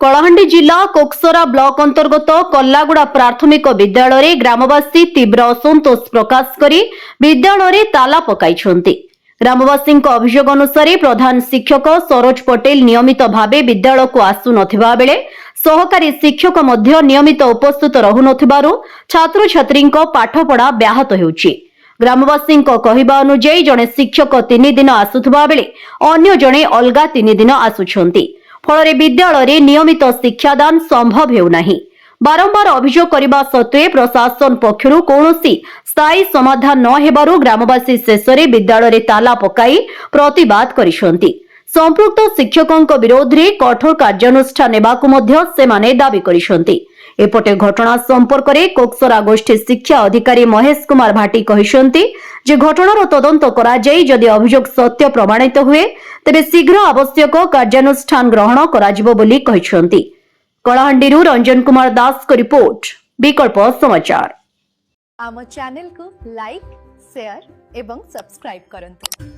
कलाहांडी जिला कोकसरा ब्लॉक अंतर्गत कल्लागुड़ा प्राथमिक विद्यालय ग्रामवासी तीव्र असंतोष प्रकाश करी विद्यालय ताला पकाइछन्ति। ग्रामवासी अभियोग अनुसार प्रधान शिक्षक सरोज पटेल नियमित भावे विद्यालय को आसु नथिबा बेले सहकारी शिक्षक मध्य नियमित उपस्थित रहु नथिबारु छात्र छात्री पाठपढ़ा व्याहत हेउछि। ग्रामवासी कहवा अनुसार जड़े शिक्षक 3 दिन आसुथिबा बेले अन्य जड़े अलगा 3 दिन आसुछन्ति। फल विद्यालय नियमित शिक्षादान संभव हेउना। बारंबार अभियोग करने सत्वे प्रशासन पक्षरु कौनसी स्थायी समाधान न हेबारु ग्रामवासी शेष में विद्यालय ताला पकाई प्रतिवाद करिसंति। संपृक्त शिक्षकों विरोध में कठोर कार्यानुष्ठान नेबाकु मध्य सेमाने दाबी करिसंति। एपटे घटना संपर्क में कोकसरा गोष्ठी शिक्षा अधिकारी महेश कुमार भाटी कहिसंति जे घटनार तदंत करा जाई जदि अभियोग सत्य प्रमाणित हुए तेबे शीघ्र आवश्यक कार्यानुष्ठान ग्रहण कराजिबो बोली कहिसंति। कलाहांडीरू रंजन कुमार दास को रिपोर्ट, विकल्प समाचार। आम चैनल को लाइक, शेयर एवं सब्सक्राइब करंतु।